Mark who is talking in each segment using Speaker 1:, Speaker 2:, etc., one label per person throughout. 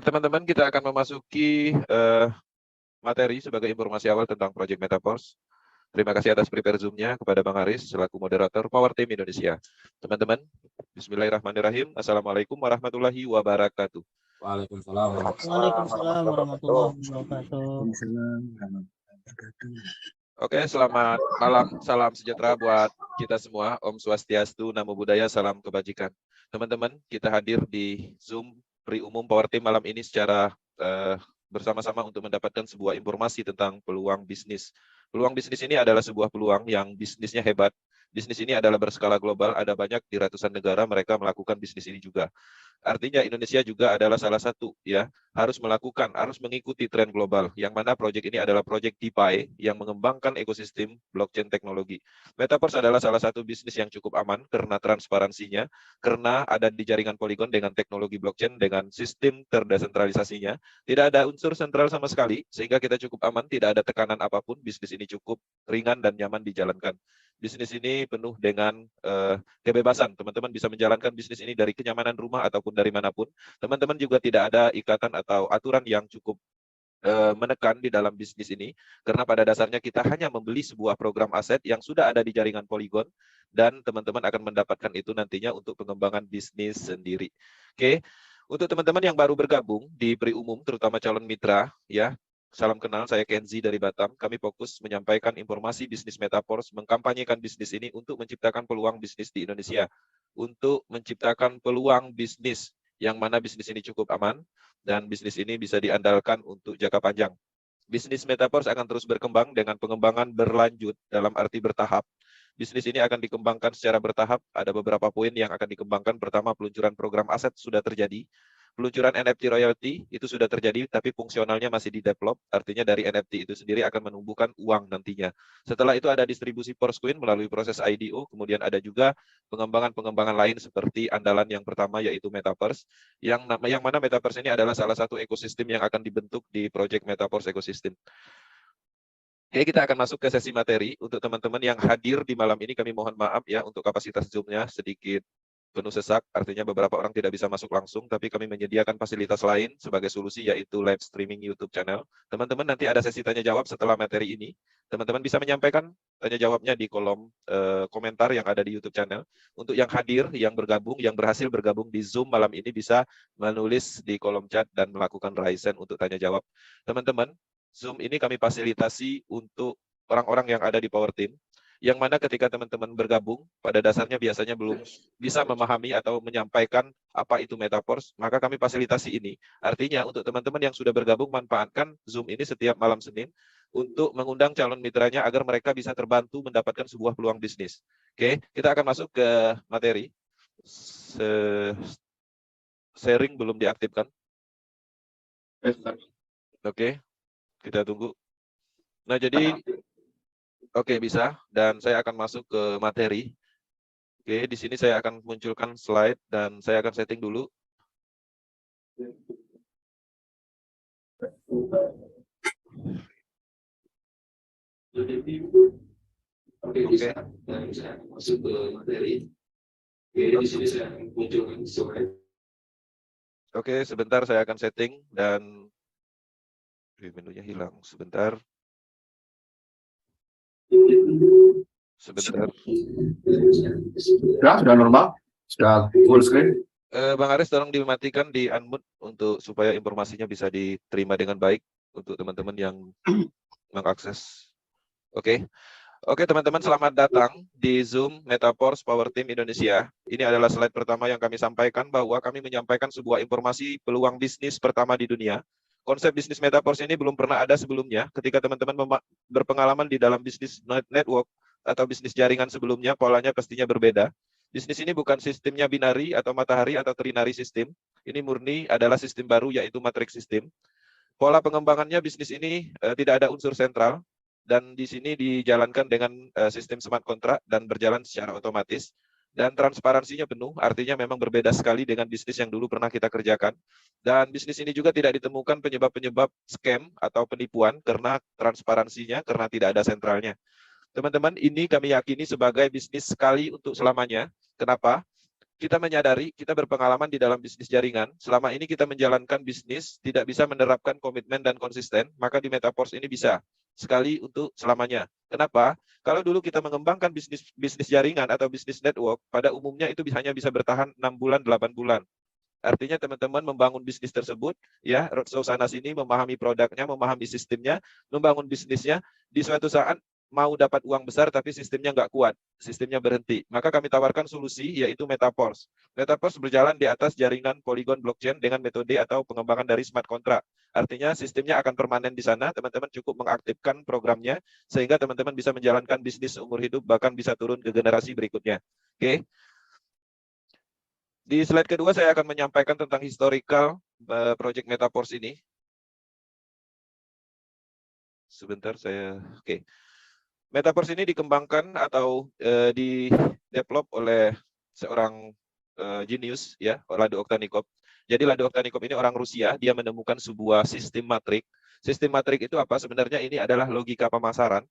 Speaker 1: Teman-teman, kita akan memasuki materi sebagai informasi awal tentang Project Metaverse. Terima kasih atas prepare Zoom-nya kepada Bang Aris selaku moderator Power Team Indonesia. Teman-teman, bismillahirrahmanirrahim. Assalamualaikum warahmatullahi wabarakatuh.
Speaker 2: Waalaikumsalam.
Speaker 3: Waalaikumsalam warahmatullahi wabarakatuh.
Speaker 1: Oke, selamat malam. Salam sejahtera buat kita semua. Om Swastiastu, Namo Buddhaya, salam kebajikan. Teman-teman, kita hadir di Zoom pre-umum Power Team malam ini secara bersama-sama untuk mendapatkan sebuah informasi tentang peluang bisnis. Peluang bisnis ini adalah sebuah peluang yang bisnisnya hebat. Bisnis ini adalah berskala global, ada banyak di ratusan negara mereka melakukan bisnis ini juga. Artinya Indonesia juga adalah salah satu ya harus mengikuti tren global, yang mana proyek ini adalah proyek DeFi yang mengembangkan ekosistem blockchain teknologi. Metaverse adalah salah satu bisnis yang cukup aman karena transparansinya, karena ada di jaringan Polygon dengan teknologi blockchain dengan sistem terdesentralisasinya. Tidak ada unsur sentral sama sekali, sehingga kita cukup aman, tidak ada tekanan apapun, bisnis ini cukup ringan dan nyaman dijalankan. Bisnis ini penuh dengan kebebasan. Teman-teman bisa menjalankan bisnis ini dari kenyamanan rumah ataupun dari manapun. Teman-teman juga tidak ada ikatan atau aturan yang cukup menekan di dalam bisnis ini, karena pada dasarnya kita hanya membeli sebuah program aset yang sudah ada di jaringan Polygon, dan teman-teman akan mendapatkan itu nantinya untuk pengembangan bisnis sendiri. Oke, untuk teman-teman yang baru bergabung di pre-umum, terutama calon mitra, ya, salam kenal, saya Kenzi dari Batam. Kami fokus menyampaikan informasi bisnis Metaverse, mengkampanyekan bisnis ini untuk menciptakan peluang bisnis di Indonesia, untuk menciptakan peluang bisnis yang mana bisnis ini cukup aman, dan bisnis ini bisa diandalkan untuk jangka panjang. Bisnis Metaverse akan terus berkembang dengan pengembangan berlanjut dalam arti bertahap. Bisnis ini akan dikembangkan secara bertahap, ada beberapa poin yang akan dikembangkan. Pertama, peluncuran program aset sudah terjadi. Peluncuran NFT royalty itu sudah terjadi, tapi fungsionalnya masih di-develop, artinya dari NFT itu sendiri akan menumbuhkan uang nantinya. Setelah itu ada distribusi Coin melalui proses IDO, kemudian ada juga pengembangan-pengembangan lain seperti andalan yang pertama yaitu Metaverse, yang mana Metaverse ini adalah salah satu ekosistem yang akan dibentuk di Project Metaverse Ecosystem. Oke, kita akan masuk ke sesi materi. Untuk teman-teman yang hadir di malam ini, kami mohon maaf ya untuk kapasitas Zoom-nya sedikit penuh sesak, artinya beberapa orang tidak bisa masuk langsung, tapi kami menyediakan fasilitas lain sebagai solusi, yaitu live streaming YouTube channel. Teman-teman nanti ada sesi tanya-jawab setelah materi ini. Teman-teman bisa menyampaikan tanya-jawabnya di kolom komentar yang ada di YouTube channel. Untuk yang hadir, yang bergabung, yang berhasil bergabung di Zoom malam ini bisa menulis di kolom chat dan melakukan raise hand untuk tanya-jawab. Teman-teman, Zoom ini kami fasilitasi untuk orang-orang yang ada di Power Team, yang mana ketika teman-teman bergabung, pada dasarnya biasanya belum bisa memahami atau menyampaikan apa itu Metaverse, maka kami fasilitasi ini. Artinya untuk teman-teman yang sudah bergabung, manfaatkan Zoom ini setiap malam Senin untuk mengundang calon mitranya agar mereka bisa terbantu mendapatkan sebuah peluang bisnis. Oke, kita akan masuk ke materi. Sharing belum diaktifkan. Oke, kita tunggu. Nah, jadi oke, bisa, dan saya akan masuk ke materi. Oke, di sini saya akan munculkan slide dan saya akan setting dulu. Oke, dan saya akan masuk ke materi. Oke, di sini saya akan munculkan slide. Oke, sebentar saya akan setting dan menunya hilang. Sebentar. Sebentar.
Speaker 2: Sudah normal? Sudah full screen?
Speaker 1: Bang Aris, tolong dimatikan di unmute untuk supaya informasinya bisa diterima dengan baik untuk teman-teman yang mengakses. Oke. Oke, teman-teman, selamat datang di Zoom Metaverse Power Team Indonesia. Ini adalah slide pertama yang kami sampaikan, bahwa kami menyampaikan sebuah informasi peluang bisnis pertama di dunia. Konsep bisnis Metaverse ini belum pernah ada sebelumnya. Ketika teman-teman berpengalaman di dalam bisnis network atau bisnis jaringan sebelumnya, polanya pastinya berbeda. Bisnis ini bukan sistemnya binari atau matahari atau trinary sistem. Ini murni adalah sistem baru, yaitu matrix system. Pola pengembangannya bisnis ini tidak ada unsur sentral, dan di sini dijalankan dengan sistem smart contract dan berjalan secara otomatis. Dan transparansinya penuh, artinya memang berbeda sekali dengan bisnis yang dulu pernah kita kerjakan. Dan bisnis ini juga tidak ditemukan penyebab-penyebab scam atau penipuan karena transparansinya, karena tidak ada sentralnya. Teman-teman, ini kami yakini sebagai bisnis sekali untuk selamanya. Kenapa? kita menyadari kita berpengalaman di dalam bisnis jaringan, selama ini kita menjalankan bisnis tidak bisa menerapkan komitmen dan konsisten, maka di Metaverse ini bisa sekali untuk selamanya. Kenapa? Kalau dulu kita mengembangkan bisnis jaringan atau bisnis network, pada umumnya itu hanya bisa bertahan 6 bulan, 8 bulan. Artinya teman-teman membangun bisnis tersebut, ya, roadshow sana sini, memahami produknya, memahami sistemnya, membangun bisnisnya, di suatu saat mau dapat uang besar tapi sistemnya nggak kuat, sistemnya berhenti. Maka kami tawarkan solusi yaitu Metaverse. Metaverse berjalan di atas jaringan Polygon blockchain dengan metode atau pengembangan dari smart contract. Artinya sistemnya akan permanen di sana, teman-teman cukup mengaktifkan programnya sehingga teman-teman bisa menjalankan bisnis seumur hidup bahkan bisa turun ke generasi berikutnya. Oke. Di slide kedua saya akan menyampaikan tentang historical project Metaverse ini. Sebentar saya, oke. Metaverse ini dikembangkan atau di-develop oleh seorang genius, ya, Lado Oktanikov. Jadi Lado Oktanikov ini orang Rusia, dia menemukan sebuah sistem matrik. Sistem matrik itu apa? Sebenarnya ini adalah logika pemasaran.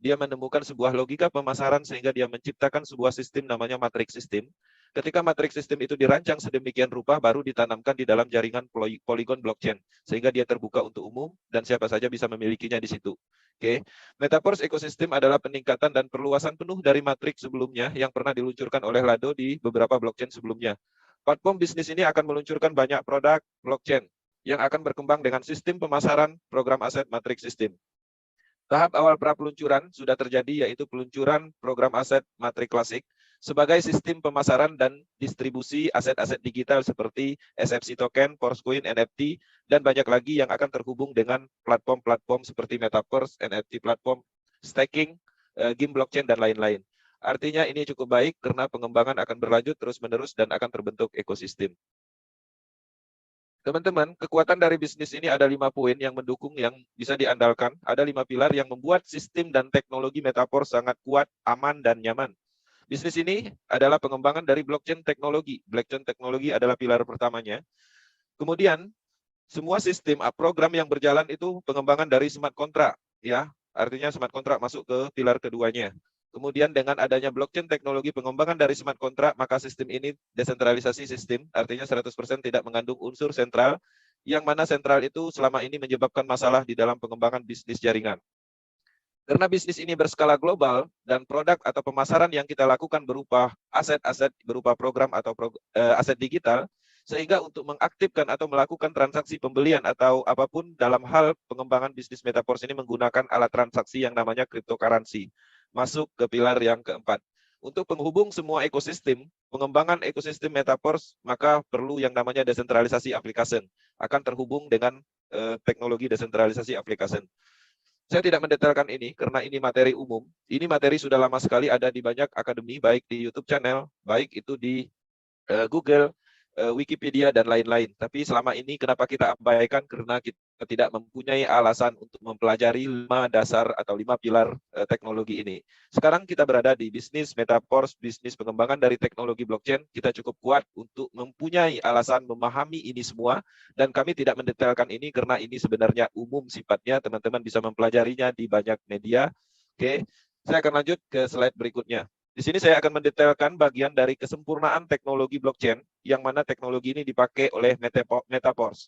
Speaker 1: Dia menemukan sebuah logika pemasaran sehingga dia menciptakan sebuah sistem namanya matrix system. Ketika matrix system itu dirancang sedemikian rupa, baru ditanamkan di dalam jaringan Polygon blockchain, sehingga dia terbuka untuk umum dan siapa saja bisa memilikinya di situ. Oke, Metaverse ekosistem adalah peningkatan dan perluasan penuh dari matriks sebelumnya yang pernah diluncurkan oleh Lado di beberapa blockchain sebelumnya. Platform bisnis ini akan meluncurkan banyak produk blockchain yang akan berkembang dengan sistem pemasaran program aset matrix system. Tahap awal pra-peluncuran sudah terjadi, yaitu peluncuran program aset matrik klasik sebagai sistem pemasaran dan distribusi aset-aset digital seperti SFC token, Forcecoin, NFT, dan banyak lagi yang akan terhubung dengan platform-platform seperti Metaverse, NFT platform, staking, game blockchain, dan lain-lain. Artinya ini cukup baik karena pengembangan akan berlanjut terus-menerus dan akan terbentuk ekosistem. Teman-teman, kekuatan dari bisnis ini ada 5 poin yang mendukung yang bisa diandalkan. Ada 5 pilar yang membuat sistem dan teknologi Metaverse sangat kuat, aman, dan nyaman. Bisnis ini adalah pengembangan dari blockchain teknologi. Blockchain teknologi adalah pilar pertamanya. Kemudian, semua sistem program yang berjalan itu pengembangan dari smart contract, ya. Artinya smart contract masuk ke pilar keduanya. Kemudian dengan adanya blockchain teknologi pengembangan dari smart contract, maka sistem ini desentralisasi sistem, artinya 100% tidak mengandung unsur sentral, yang mana sentral itu selama ini menyebabkan masalah di dalam pengembangan bisnis jaringan. Karena bisnis ini berskala global dan produk atau pemasaran yang kita lakukan berupa aset-aset, berupa program atau aset digital, sehingga untuk mengaktifkan atau melakukan transaksi pembelian atau apapun dalam hal pengembangan bisnis Metaverse ini menggunakan alat transaksi yang namanya cryptocurrency. Masuk ke pilar yang keempat. Untuk penghubung semua ekosistem, pengembangan ekosistem Metaverse, maka perlu yang namanya desentralisasi application. Akan terhubung dengan teknologi desentralisasi application. Saya tidak mendetailkan ini karena ini materi umum. Ini materi sudah lama sekali ada di banyak akademi, baik di YouTube channel, baik itu di Google, Wikipedia, dan lain-lain. Tapi selama ini kenapa kita abaikan? Karena kita tidak mempunyai alasan untuk mempelajari 5 dasar atau 5 pilar teknologi ini. Sekarang kita berada di bisnis Metaverse, bisnis pengembangan dari teknologi blockchain. Kita cukup kuat untuk mempunyai alasan memahami ini semua. Dan kami tidak mendetailkan ini karena ini sebenarnya umum sifatnya. Teman-teman bisa mempelajarinya di banyak media. Oke, saya akan lanjut ke slide berikutnya. Di sini saya akan mendetailkan bagian dari kesempurnaan teknologi blockchain, yang mana teknologi ini dipakai oleh Metaverse.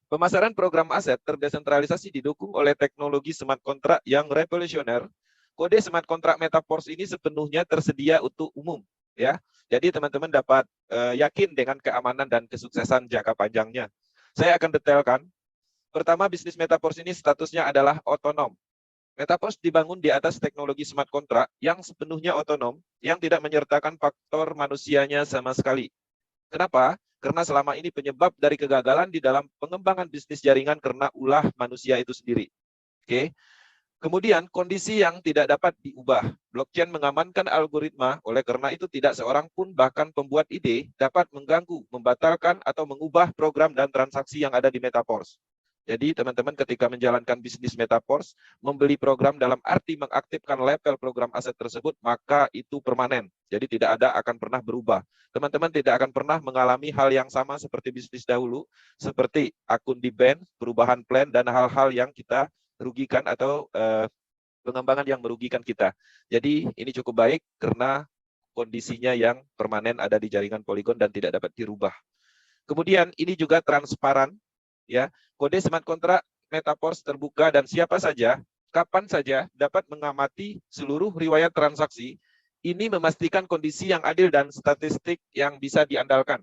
Speaker 1: Pemasaran program aset terdesentralisasi didukung oleh teknologi smart contract yang revolusioner. Kode smart contract Metaverse ini sepenuhnya tersedia untuk umum, ya. Jadi teman-teman dapat yakin dengan keamanan dan kesuksesan jangka panjangnya. Saya akan detailkan. Pertama, bisnis Metaverse ini statusnya adalah otonom. Metaverse dibangun di atas teknologi smart contract yang sepenuhnya otonom, yang tidak menyertakan faktor manusianya sama sekali. Kenapa? Karena selama ini penyebab dari kegagalan di dalam pengembangan bisnis jaringan karena ulah manusia itu sendiri. Oke. Kemudian kondisi yang tidak dapat diubah. Blockchain mengamankan algoritma, oleh karena itu tidak seorang pun bahkan pembuat ide dapat mengganggu, membatalkan, atau mengubah program dan transaksi yang ada di Metaverse. Jadi teman-teman ketika menjalankan bisnis Metaverse, membeli program dalam arti mengaktifkan level program aset tersebut, maka itu permanen. Jadi tidak ada akan pernah berubah. Teman-teman tidak akan pernah mengalami hal yang sama seperti bisnis dahulu, seperti akun di ban, perubahan plan, dan hal-hal yang kita rugikan atau pengembangan yang merugikan kita. Jadi ini cukup baik karena kondisinya yang permanen ada di jaringan Polygon dan tidak dapat dirubah. Kemudian ini juga transparan, ya. Kode smart contract Metaverse terbuka dan siapa saja, kapan saja dapat mengamati seluruh riwayat transaksi. Ini memastikan kondisi yang adil dan statistik yang bisa diandalkan.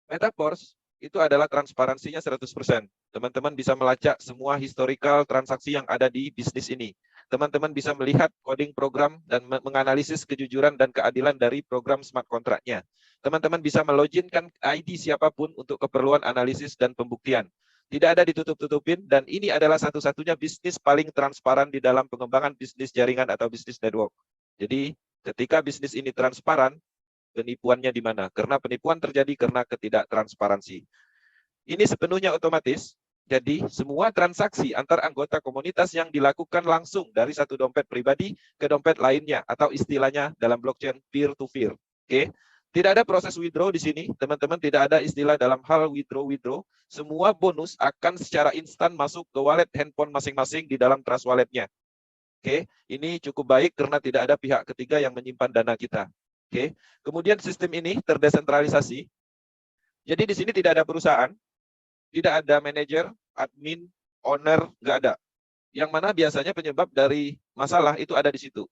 Speaker 1: Metaverse itu adalah transparansinya 100%. Teman-teman bisa melacak semua historical transaksi yang ada di bisnis ini. Teman-teman bisa melihat coding program dan menganalisis kejujuran dan keadilan dari program smart contract-nya. Teman-teman bisa meloginkan ID siapapun untuk keperluan analisis dan pembuktian. Tidak ada ditutup-tutupin, dan ini adalah satu-satunya bisnis paling transparan di dalam pengembangan bisnis jaringan atau bisnis network. Jadi, ketika bisnis ini transparan, penipuannya di mana? Karena penipuan terjadi karena ketidaktransparansi. Ini sepenuhnya otomatis. Jadi semua transaksi antar anggota komunitas yang dilakukan langsung dari satu dompet pribadi ke dompet lainnya, atau istilahnya dalam blockchain peer-to-peer. Oke, tidak ada proses withdraw di sini, teman-teman. Tidak ada istilah dalam hal withdraw. Semua bonus akan secara instan masuk ke wallet handphone masing-masing di dalam Trust Wallet-nya. Oke, ini cukup baik karena tidak ada pihak ketiga yang menyimpan dana kita. Oke, kemudian sistem ini terdesentralisasi. Jadi di sini tidak ada perusahaan, tidak ada manajer, admin, owner, nggak ada. Yang mana biasanya penyebab dari masalah itu ada di situ.